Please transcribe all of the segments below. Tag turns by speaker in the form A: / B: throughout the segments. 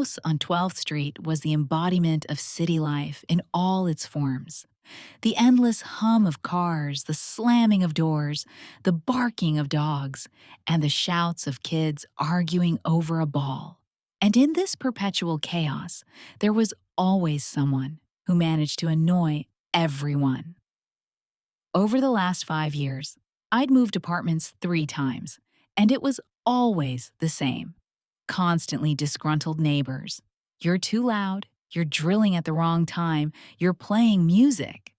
A: house on 12th Street was the embodiment of city life in all its forms. The endless hum of cars, the slamming of doors, the barking of dogs, and the shouts of kids arguing over a ball. And in this perpetual chaos, there was always someone who managed to annoy everyone. Over the last 5 years, I'd moved apartments 3 times, and it was always the same. Constantly disgruntled neighbors. You're too loud, you're drilling at the wrong time, you're playing music.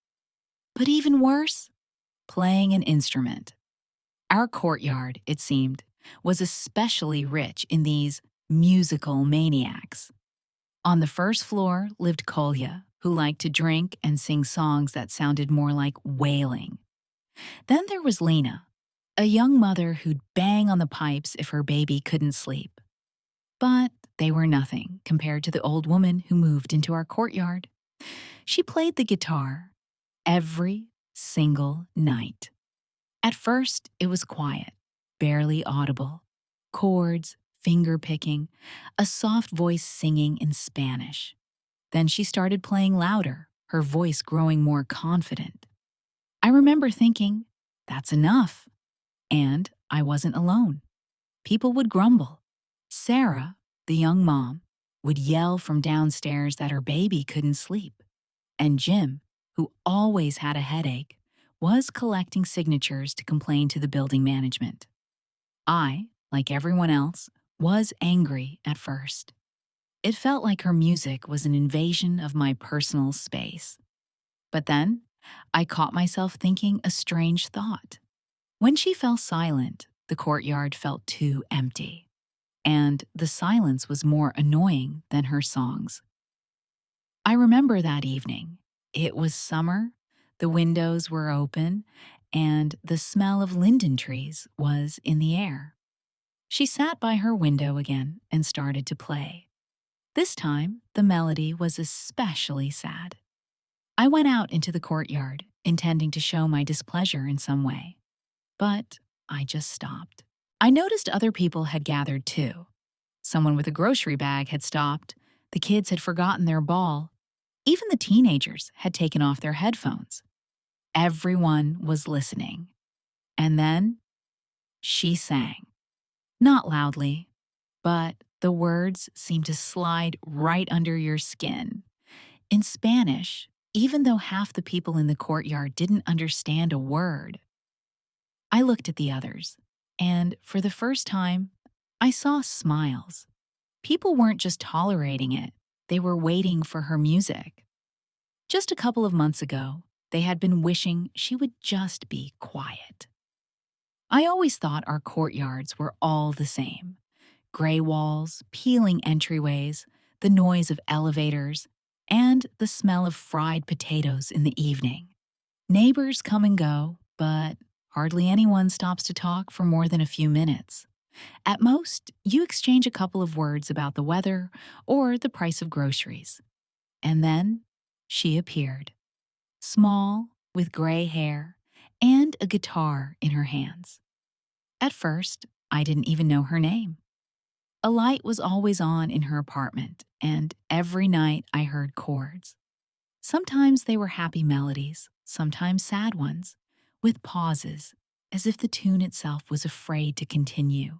A: But even worse, playing an instrument. Our courtyard, it seemed, was especially rich in these musical maniacs. On the first floor lived Kolya, who liked to drink and sing songs that sounded more like wailing. Then there was Lena, a young mother who'd bang on the pipes if her baby couldn't sleep. But they were nothing compared to the old woman who moved into our courtyard. She played the guitar every single night. At first, it was quiet, barely audible. Chords, finger picking, a soft voice singing in Spanish. Then she started playing louder, her voice growing more confident. I remember thinking, that's enough. And I wasn't alone. People would grumble. Sarah, the young mom, would yell from downstairs that her baby couldn't sleep. And Jim, who always had a headache, was collecting signatures to complain to the building management. I, like everyone else, was angry at first. It felt like her music was an invasion of my personal space. But then, I caught myself thinking a strange thought. When she fell silent, the courtyard felt too empty. And the silence was more annoying than her songs. I remember that evening. It was summer, the windows were open, and the smell of linden trees was in the air. She sat by her window again and started to play. This time, the melody was especially sad. I went out into the courtyard, intending to show my displeasure in some way. But I just stopped. I noticed other people had gathered too. Someone with a grocery bag had stopped, the kids had forgotten their ball, even the teenagers had taken off their headphones. Everyone was listening. And then she sang. Not loudly, but the words seemed to slide right under your skin. In Spanish, even though half the people in the courtyard didn't understand a word. I looked at the others, and for the first time, I saw smiles. People weren't just tolerating it, they were waiting for her music. Just a couple of months ago, they had been wishing she would just be quiet. I always thought our courtyards were all the same. Gray walls, peeling entryways, the noise of elevators, and the smell of fried potatoes in the evening. Neighbors come and go, but hardly anyone stops to talk for more than a few minutes. At most, you exchange a couple of words about the weather or the price of groceries. And then she appeared, small, with gray hair, and a guitar in her hands. At first, I didn't even know her name. A light was always on in her apartment, and every night I heard chords. Sometimes they were happy melodies, sometimes sad ones, with pauses, as if the tune itself was afraid to continue.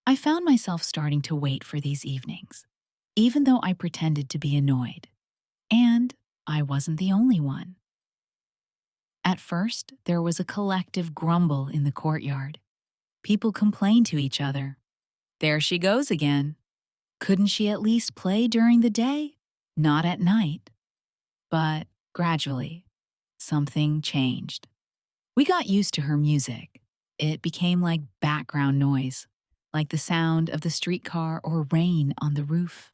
A: I found myself starting to wait for these evenings, even though I pretended to be annoyed. And I wasn't the only one. At first, there was a collective grumble in the courtyard. People complained to each other. There she goes again. Couldn't she at least play during the day? Not at night. But gradually, something changed. We got used to her music. It became like background noise, like the sound of the streetcar or rain on the roof.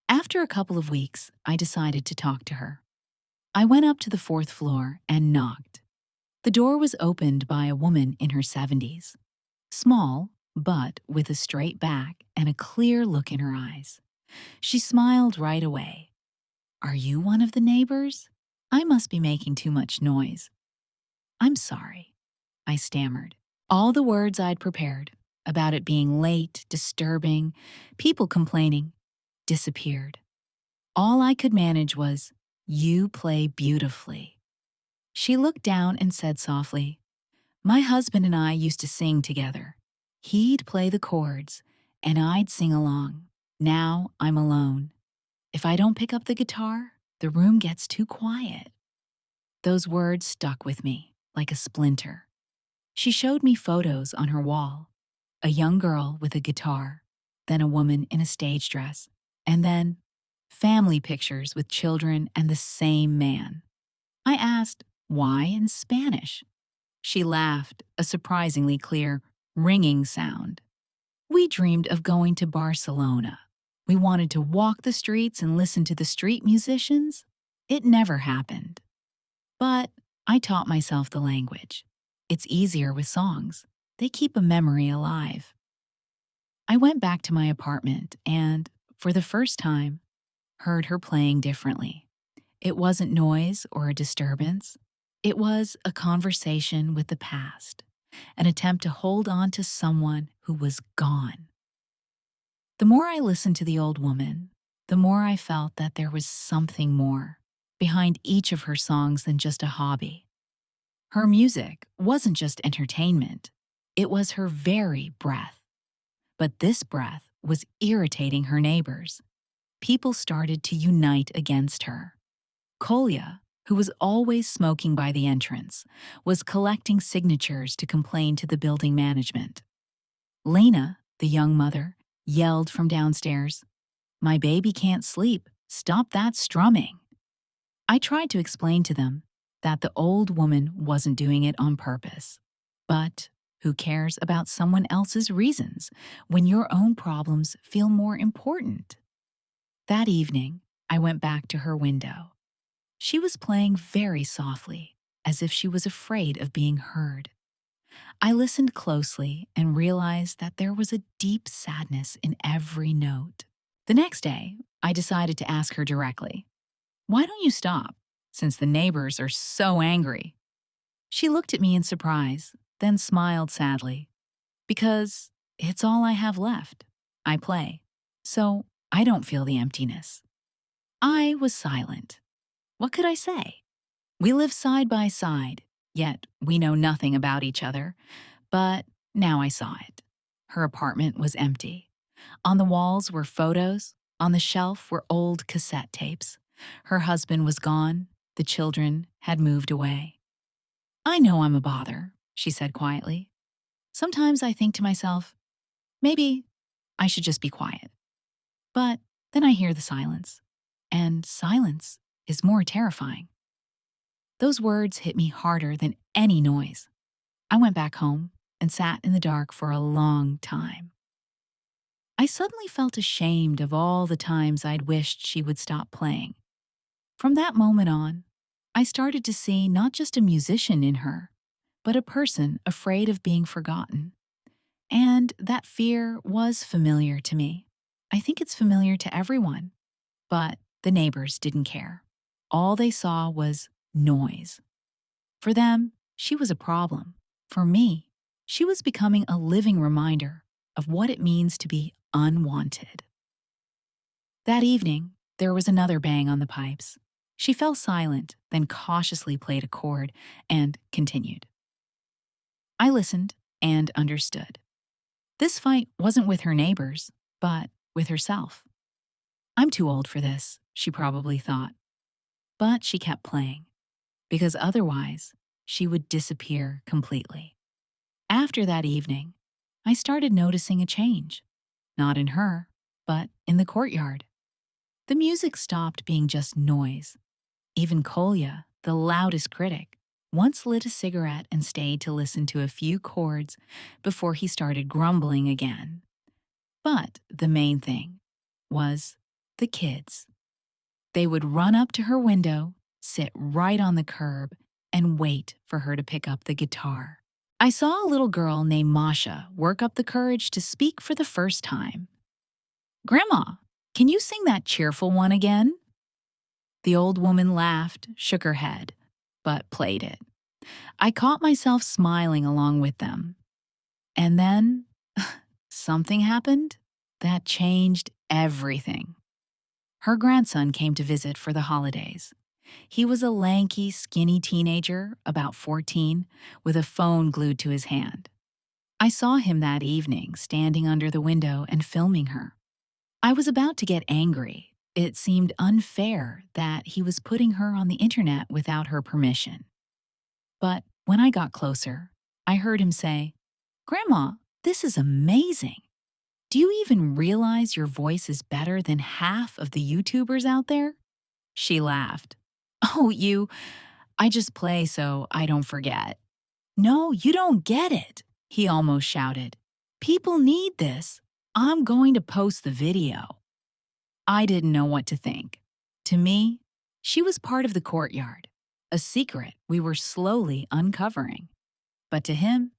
A: After a couple of weeks, I decided to talk to her. I went up to the 4th floor and knocked. The door was opened by a woman in her 70s. Small, but with a straight back and a clear look in her eyes. She smiled right away. "Are you one of the neighbors? I must be making too much noise." "I'm sorry," I stammered. All the words I'd prepared, about it being late, disturbing, people complaining, disappeared. All I could manage was, "You play beautifully." She looked down and said softly, "My husband and I used to sing together. He'd play the chords, and I'd sing along. Now I'm alone. If I don't pick up the guitar, the room gets too quiet." Those words stuck with me like a splinter. She showed me photos on her wall: a young girl with a guitar, then a woman in a stage dress, and then family pictures with children and the same man. I asked, why in Spanish? She laughed, a surprisingly clear, ringing sound. "We dreamed of going to Barcelona. We wanted to walk the streets and listen to the street musicians. It never happened. But I taught myself the language. It's easier with songs. They keep a memory alive." I went back to my apartment and, for the first time, heard her playing differently. It wasn't noise or a disturbance. It was a conversation with the past, an attempt to hold on to someone who was gone. The more I listened to the old woman, the more I felt that there was something more behind each of her songs than just a hobby. Her music wasn't just entertainment, it was her very breath. But this breath was irritating her neighbors. People started to unite against her. Kolya, who was always smoking by the entrance, was collecting signatures to complain to the building management. Lena, the young mother, yelled from downstairs, "My baby can't sleep. Stop that strumming." I tried to explain to them that the old woman wasn't doing it on purpose. But who cares about someone else's reasons when your own problems feel more important? That evening, I went back to her window. She was playing very softly, as if she was afraid of being heard. I listened closely and realized that there was a deep sadness in every note. The next day, I decided to ask her directly, "Why don't you stop, since the neighbors are so angry?" She looked at me in surprise, then smiled sadly. "Because it's all I have left. I play. So I don't feel the emptiness." I was silent. What could I say? We live side by side, yet we know nothing about each other. But now I saw it. Her apartment was empty. On the walls were photos. On the shelf were old cassette tapes. Her husband was gone. The children had moved away. "I know I'm a bother," she said quietly. "Sometimes I think to myself, maybe I should just be quiet." But then I hear the silence. And silence is more terrifying. Those words hit me harder than any noise. I went back home and sat in the dark for a long time. I suddenly felt ashamed of all the times I'd wished she would stop playing. From that moment on, I started to see not just a musician in her, but a person afraid of being forgotten. And that fear was familiar to me. I think it's familiar to everyone. But the neighbors didn't care. All they saw was noise. For them, she was a problem. For me, she was becoming a living reminder of what it means to be unwanted. That evening, there was another bang on the pipes. She fell silent, then cautiously played a chord and continued. I listened and understood. This fight wasn't with her neighbors, but with herself. I'm too old for this, she probably thought. But she kept playing, because otherwise, she would disappear completely. After that evening, I started noticing a change. Not in her, but in the courtyard. The music stopped being just noise. Even Kolya, the loudest critic, once lit a cigarette and stayed to listen to a few chords before he started grumbling again. But the main thing was the kids. They would run up to her window, sit right on the curb, and wait for her to pick up the guitar. I saw a little girl named Masha work up the courage to speak for the first time. "Grandma, can you sing that cheerful one again?" The old woman laughed, shook her head, but played it. I caught myself smiling along with them. And then Something happened that changed everything. Her grandson came to visit for the holidays. He was a lanky, skinny teenager, about 14, with a phone glued to his hand. I saw him that evening, standing under the window and filming her. I was about to get angry. It seemed unfair that he was putting her on the internet without her permission. But when I got closer, I heard him say, "Grandma, this is amazing. Do you even realize your voice is better than half of the YouTubers out there?" She laughed. "Oh, I just play so I don't forget." "No, you don't get it," he almost shouted. "People need this. I'm going to post the video." I didn't know what to think. To me, she was part of the courtyard, a secret we were slowly uncovering. But to him,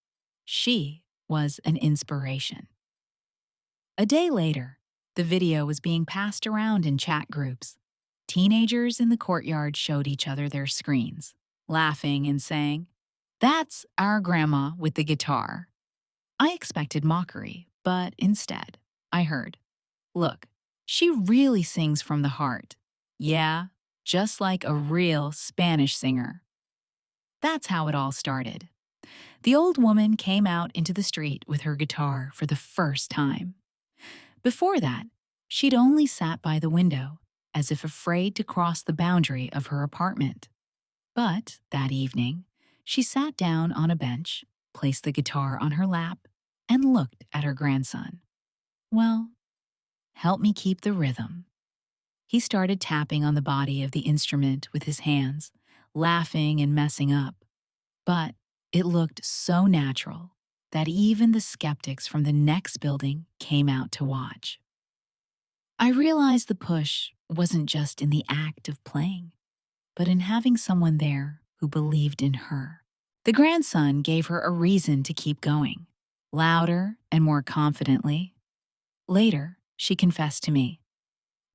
A: she was an inspiration. A day later, the video was being passed around in chat groups. Teenagers in the courtyard showed each other their screens, laughing and saying, "That's our grandma with the guitar." I expected mockery, but instead, I heard, "Look, she really sings from the heart. Yeah, just like a real Spanish singer." That's how it all started. The old woman came out into the street with her guitar for the first time. Before that, she'd only sat by the window, as if afraid to cross the boundary of her apartment. But that evening, she sat down on a bench, placed the guitar on her lap, and looked at her grandson. "Well, help me keep the rhythm." He started tapping on the body of the instrument with his hands, laughing and messing up. But it looked so natural that even the skeptics from the next building came out to watch. I realized the push wasn't just in the act of playing, but in having someone there who believed in her. The grandson gave her a reason to keep going, louder and more confidently. Later, she confessed to me,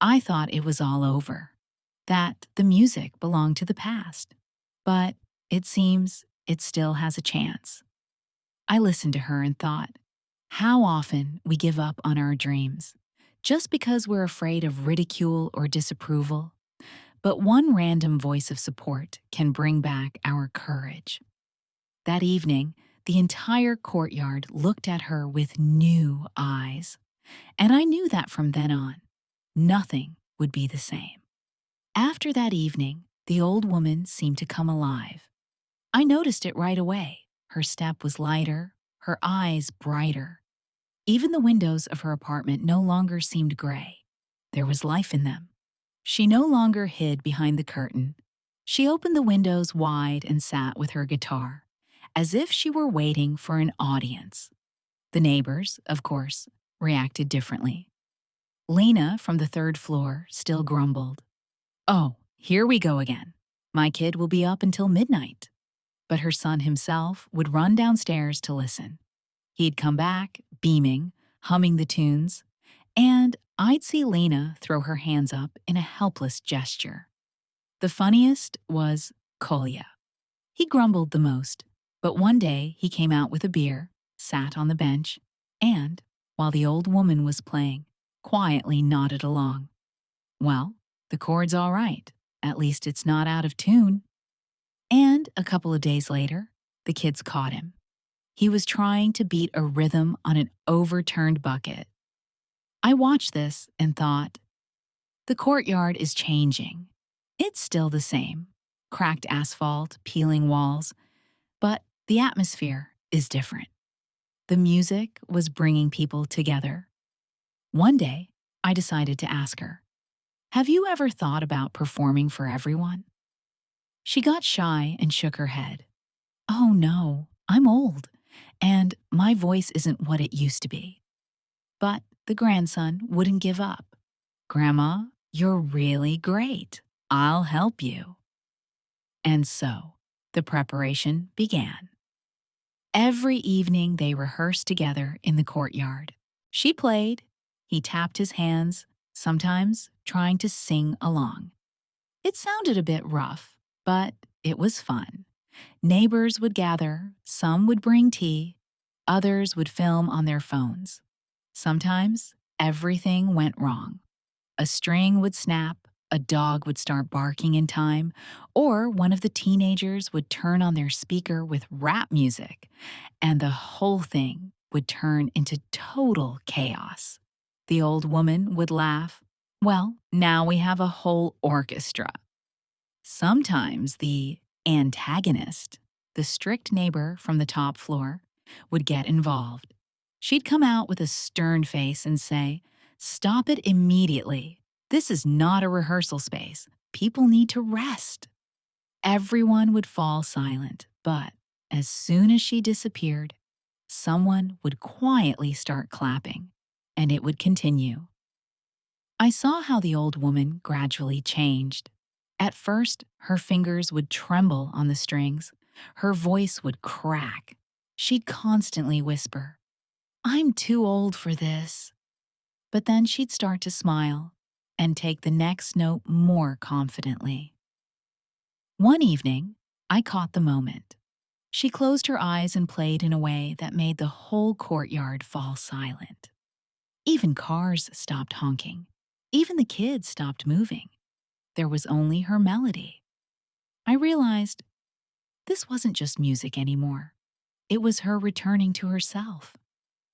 A: "I thought it was all over, that the music belonged to the past. But it seems it still has a chance." I listened to her and thought, how often we give up on our dreams just because we're afraid of ridicule or disapproval. But one random voice of support can bring back our courage. That evening, the entire courtyard looked at her with new eyes. And I knew that from then on, nothing would be the same. After that evening, the old woman seemed to come alive. I noticed it right away. Her step was lighter, her eyes brighter. Even the windows of her apartment no longer seemed gray. There was life in them. She no longer hid behind the curtain. She opened the windows wide and sat with her guitar, as if she were waiting for an audience. The neighbors, of course, reacted differently. Lena from the third floor still grumbled, "Oh, here we go again. My kid will be up until midnight." But her son himself would run downstairs to listen. He'd come back, beaming, humming the tunes, and I'd see Lena throw her hands up in a helpless gesture. The funniest was Kolya. He grumbled the most, but one day he came out with a beer, sat on the bench, and, while the old woman was playing, quietly nodded along. "Well, the chord's all right. At least it's not out of tune." And a couple of days later, the kids caught him. He was trying to beat a rhythm on an overturned bucket. I watched this and thought, the courtyard is changing. It's still the same, cracked asphalt, peeling walls, but the atmosphere is different. The music was bringing people together. One day, I decided to ask her, "Have you ever thought about performing for everyone?" She got shy and shook her head. "Oh no, I'm old, and my voice isn't what it used to be." But the grandson wouldn't give up. "Grandma, you're really great. I'll help you." And so, the preparation began. Every evening they rehearsed together in the courtyard. She played, he tapped his hands, sometimes trying to sing along. It sounded a bit rough, but it was fun. Neighbors would gather, some would bring tea. Others would film on their phones. Sometimes everything went wrong. A string would snap, a dog would start barking in time, or one of the teenagers would turn on their speaker with rap music, and the whole thing would turn into total chaos. The old woman would laugh. Well, now we have a whole orchestra. Sometimes the antagonist, the strict neighbor from the top floor, would get involved. She'd come out with a stern face and say, "Stop it immediately. This is not a rehearsal space. People need to rest." Everyone would fall silent, but as soon as she disappeared, someone would quietly start clapping, and it would continue. I saw how the old woman gradually changed. At first, her fingers would tremble on the strings. Her voice would crack. She'd constantly whisper, "I'm too old for this." But then she'd start to smile and take the next note more confidently. One evening, I caught the moment. She closed her eyes and played in a way that made the whole courtyard fall silent. Even cars stopped honking. Even the kids stopped moving. There was only her melody. I realized this wasn't just music anymore. It was her returning to herself,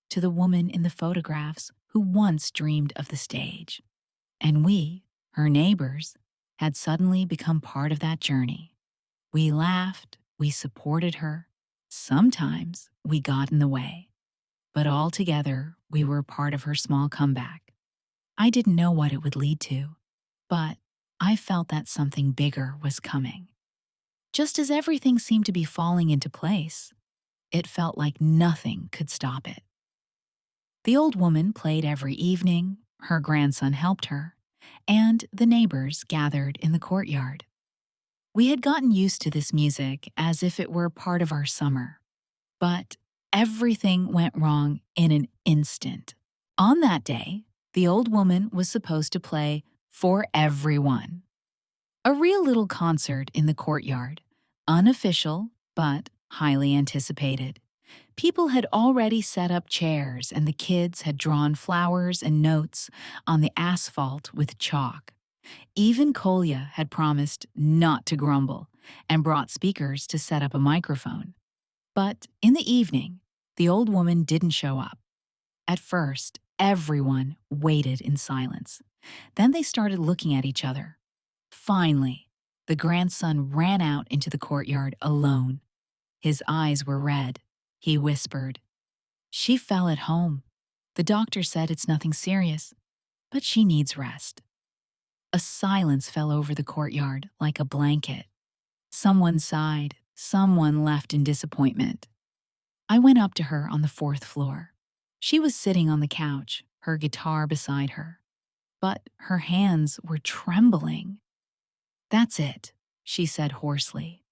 A: to the woman in the photographs who once dreamed of the stage. And we, her neighbors, had suddenly become part of that journey. We laughed, we supported her. Sometimes we got in the way. But all together, we were part of her small comeback. I didn't know what it would lead to, but I felt that something bigger was coming. Just as everything seemed to be falling into place, it felt like nothing could stop it. The old woman played every evening, her grandson helped her, and the neighbors gathered in the courtyard. We had gotten used to this music as if it were part of our summer. But everything went wrong in an instant. On that day, the old woman was supposed to play for everyone. A real little concert in the courtyard, unofficial but highly anticipated. People had already set up chairs and the kids had drawn flowers and notes on the asphalt with chalk. Even Kolya had promised not to grumble and brought speakers to set up a microphone. But in the evening, the old woman didn't show up. At first, everyone waited in silence. Then they started looking at each other. Finally, the grandson ran out into the courtyard alone. His eyes were red. He whispered, "She fell at home. The doctor said it's nothing serious, but she needs rest." A silence fell over the courtyard like a blanket. Someone sighed, someone left in disappointment. I went up to her on the fourth floor. She was sitting on the couch, her guitar beside her. But her hands were trembling. "That's it," she said hoarsely.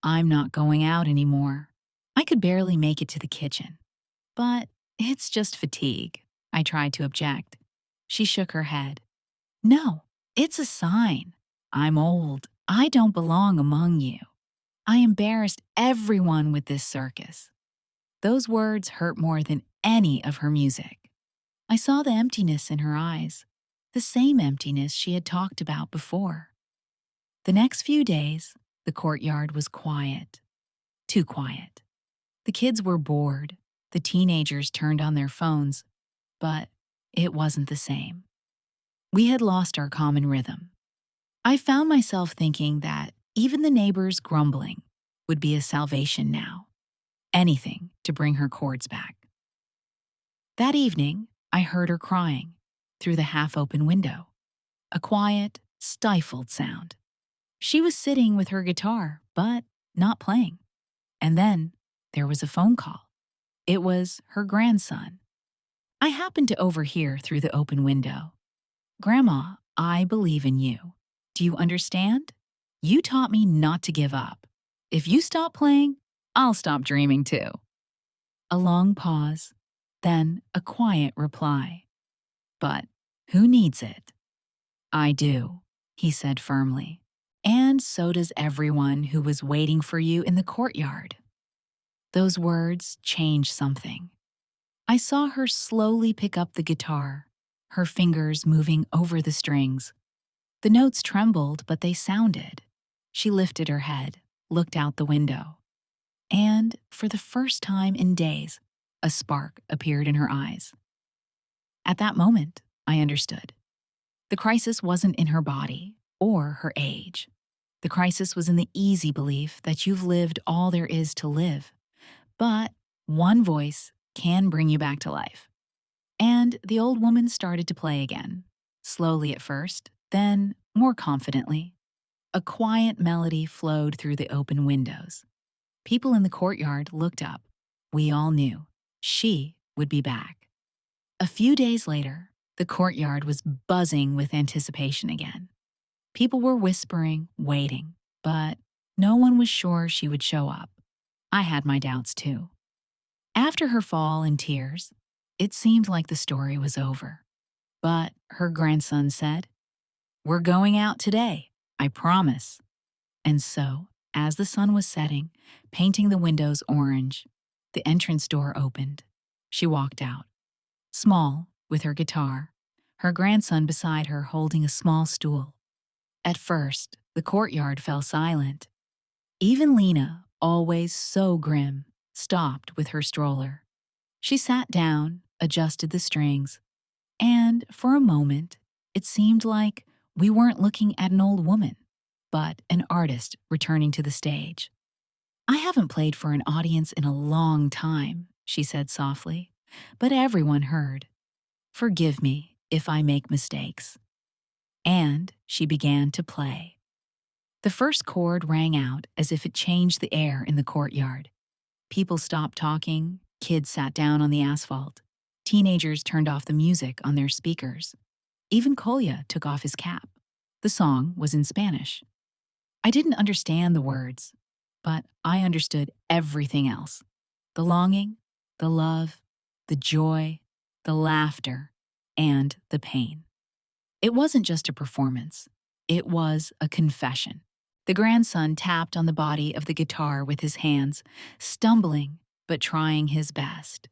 A: "I'm not going out anymore." I could barely make it to the kitchen. "But it's just fatigue," I tried to object. She shook her head. "No, it's a sign. I'm old. I don't belong among you. I embarrassed everyone with this circus." Those words hurt more than any of her music. I saw the emptiness in her eyes, the same emptiness she had talked about before. The next few days, the courtyard was quiet. Too quiet. The kids were bored. The teenagers turned on their phones. But it wasn't the same. We had lost our common rhythm. I found myself thinking that even the neighbors' grumbling would be a salvation now. Anything to bring her chords back. That evening, I heard her crying through the half-open window. A quiet, stifled sound. She was sitting with her guitar, but not playing. And then there was a phone call. It was her grandson. I happened to overhear through the open window. "Grandma, I believe in you. Do you understand? You taught me not to give up. If you stop playing, I'll stop dreaming too." A long pause, then a quiet reply. "But who needs it?" "I do," he said firmly. "And so does everyone who was waiting for you in the courtyard." Those words changed something. I saw her slowly pick up the guitar, her fingers moving over the strings. The notes trembled, but they sounded. She lifted her head, looked out the window, and, for the first time in days, a spark appeared in her eyes. At that moment, I understood. The crisis wasn't in her body or her age. The crisis was in the easy belief that you've lived all there is to live. But one voice can bring you back to life. And the old woman started to play again, slowly at first, then more confidently. A quiet melody flowed through the open windows. People in the courtyard looked up. We all knew she would be back. A few days later, the courtyard was buzzing with anticipation again. People were whispering, waiting, but no one was sure she would show up. I had my doubts too. After her fall in tears, it seemed like the story was over. But her grandson said, "We're going out today, I promise." And so, as the sun was setting, painting the windows orange, the entrance door opened. She walked out, small, with her guitar, her grandson beside her holding a small stool. At first, the courtyard fell silent. Even Lena, always so grim, stopped with her stroller. She sat down, adjusted the strings, and for a moment, it seemed like we weren't looking at an old woman, but an artist returning to the stage. "I haven't played for an audience in a long time," she said softly, but everyone heard. "Forgive me if I make mistakes." And she began to play. The first chord rang out as if it changed the air in the courtyard. People stopped talking, kids sat down on the asphalt. Teenagers turned off the music on their speakers. Even Kolya took off his cap. The song was in Spanish. I didn't understand the words, but I understood everything else. The longing, the love, the joy, the laughter, and the pain. It wasn't just a performance. It was a confession. The grandson tapped on the body of the guitar with his hands, stumbling but trying his best.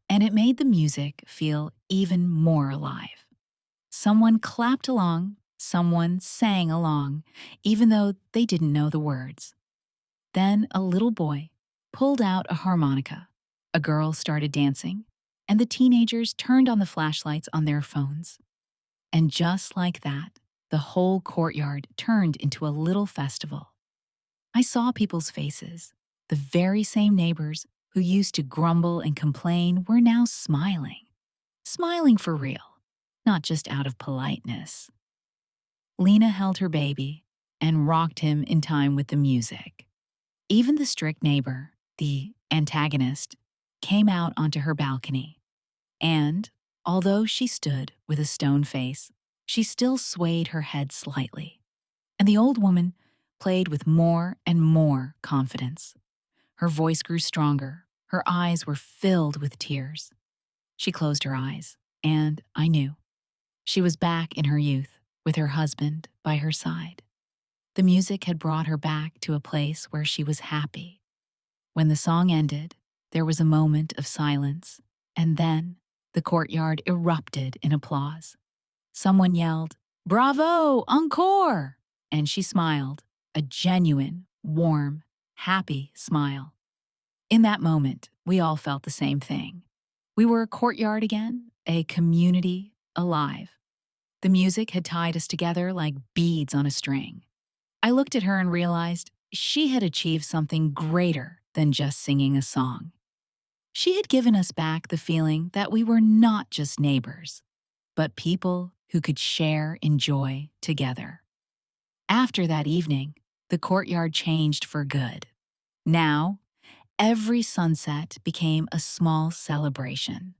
A: And it made the music feel even more alive. Someone clapped along, someone sang along, even though they didn't know the words. Then a little boy pulled out a harmonica. A girl started dancing, and the teenagers turned on the flashlights on their phones. And just like that, the whole courtyard turned into a little festival. I saw people's faces. The very same neighbors who used to grumble and complain were now smiling. Smiling for real, not just out of politeness. Lena held her baby and rocked him in time with the music. Even the strict neighbor, the antagonist, came out onto her balcony. And, although she stood with a stone face, she still swayed her head slightly. And the old woman played with more and more confidence. Her voice grew stronger. Her eyes were filled with tears. She closed her eyes, and I knew. She was back in her youth, with her husband by her side. The music had brought her back to a place where she was happy. When the song ended, there was a moment of silence, and then the courtyard erupted in applause. Someone yelled, "Bravo, encore!" And she smiled, a genuine, warm, happy smile. In that moment, we all felt the same thing. We were a courtyard again, a community alive. The music had tied us together like beads on a string. I looked at her and realized she had achieved something greater than just singing a song. She had given us back the feeling that we were not just neighbors, but people who could share in joy together. After that evening, the courtyard changed for good. Now, every sunset became a small celebration.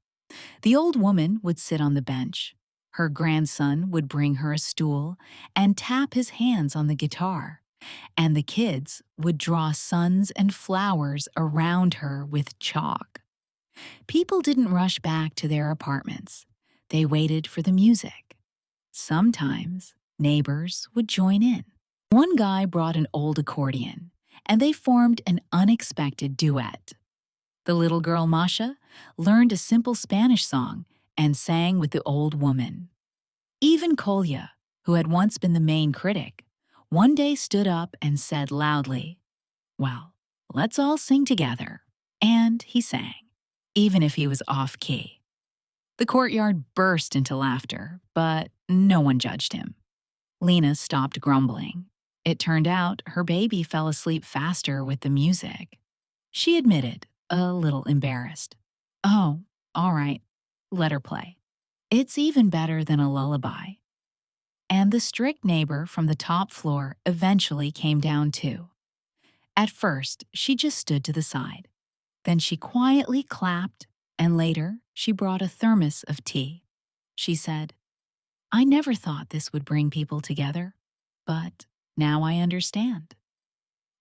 A: The old woman would sit on the bench. Her grandson would bring her a stool and tap his hands on the guitar, and the kids would draw suns and flowers around her with chalk. People didn't rush back to their apartments. They waited for the music. Sometimes neighbors would join in. One guy brought an old accordion, and they formed an unexpected duet. The little girl Masha learned a simple Spanish song and sang with the old woman. Even Kolya, who had once been the main critic, one day stood up and said loudly, "Well, let's all sing together." And he sang, even if he was off key. The courtyard burst into laughter, but no one judged him. Lena stopped grumbling. It turned out her baby fell asleep faster with the music. She admitted, a little embarrassed. "Oh, all right, let her play. It's even better than a lullaby." And the strict neighbor from the top floor eventually came down too. At first, she just stood to the side. Then she quietly clapped, and later she brought a thermos of tea. She said, "I never thought this would bring people together, but now I understand."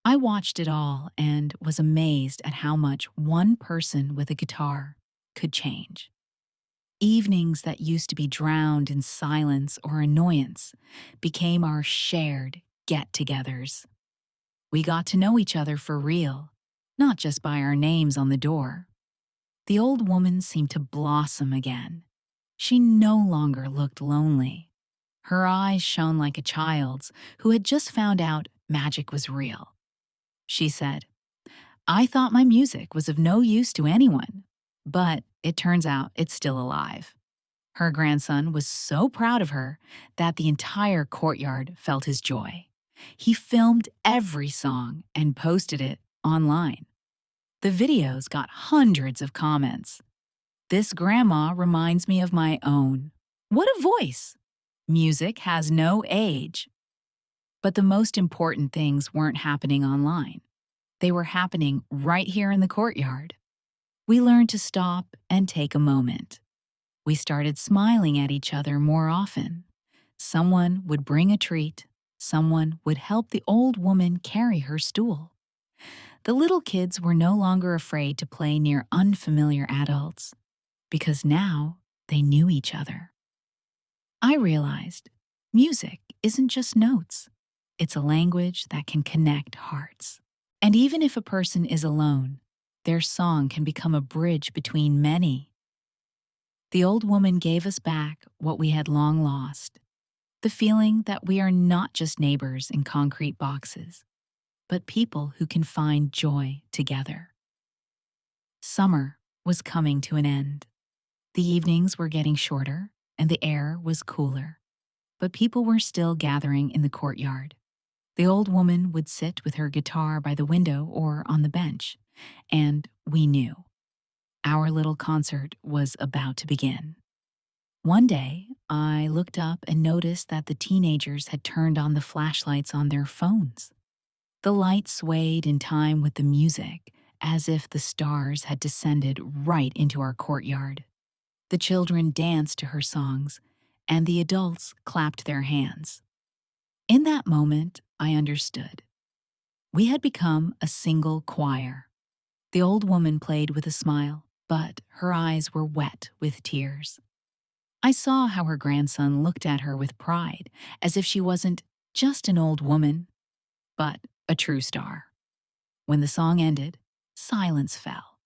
A: I watched it all and was amazed at how much one person with a guitar could change. Evenings that used to be drowned in silence or annoyance became our shared get togethers. We got to know each other for real, not just by our names on the door. The old woman seemed to blossom again. She no longer looked lonely. Her eyes shone like a child's who had just found out magic was real. She said, "I thought my music was of no use to anyone, but it turns out it's still alive." Her grandson was so proud of her that the entire courtyard felt his joy. He filmed every song and posted it online. The videos got hundreds of comments. "This grandma reminds me of my own. What a voice! Music has no age." But the most important things weren't happening online. They were happening right here in the courtyard. We learned to stop and take a moment. We started smiling at each other more often. Someone would bring a treat. Someone would help the old woman carry her stool. The little kids were no longer afraid to play near unfamiliar adults because now they knew each other. I realized music isn't just notes. It's a language that can connect hearts. And even if a person is alone, their song can become a bridge between many. The old woman gave us back what we had long lost, the feeling that we are not just neighbors in concrete boxes, but people who can find joy together. Summer was coming to an end. The evenings were getting shorter and the air was cooler, but people were still gathering in the courtyard. The old woman would sit with her guitar by the window or on the bench, and we knew our little concert was about to begin. One day, I looked up and noticed that the teenagers had turned on the flashlights on their phones. The light swayed in time with the music, as if the stars had descended right into our courtyard. The children danced to her songs, and the adults clapped their hands. In that moment, I understood. We had become a single choir. The old woman played with a smile, but her eyes were wet with tears. I saw how her grandson looked at her with pride, as if she wasn't just an old woman, but a true star. When the song ended, silence fell.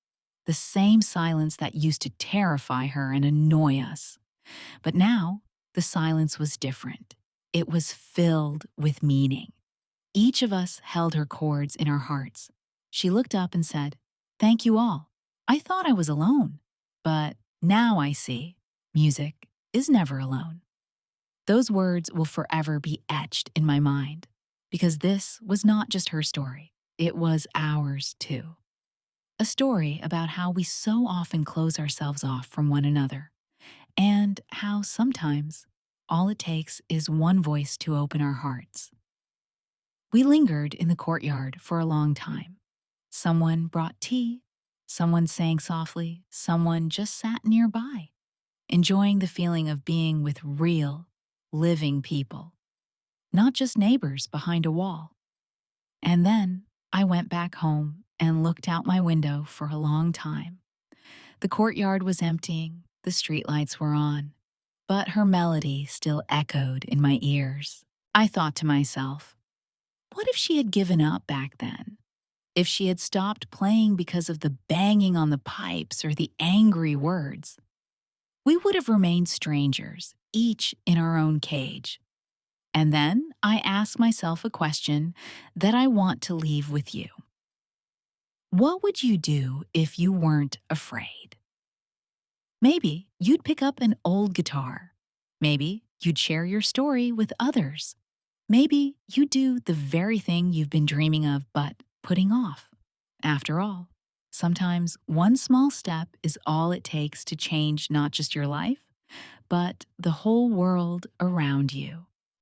A: The same silence that used to terrify her and annoy us. But now, the silence was different. It was filled with meaning. Each of us held her chords in our hearts. She looked up and said, "Thank you all. I thought I was alone, but now I see music is never alone." Those words will forever be etched in my mind because this was not just her story, it was ours too. A story about how we so often close ourselves off from one another and how sometimes all it takes is one voice to open our hearts. We lingered in the courtyard for a long time. Someone brought tea, someone sang softly, someone just sat nearby, enjoying the feeling of being with real, living people, not just neighbors behind a wall. And then I went back home and looked out my window for a long time. The courtyard was emptying, the streetlights were on, but her melody still echoed in my ears. I thought to myself, what if she had given up back then? if she had stopped playing because of the banging on the pipes or the angry words. We would have remained strangers, each in our own cage. And then I ask myself a question that I want to leave with you. What would you do if you weren't afraid? Maybe you'd pick up an old guitar. Maybe you'd share your story with others. Maybe you'd do the very thing you've been dreaming of but putting off. After all, sometimes one small step is all it takes to change not just your life, but the whole world around you.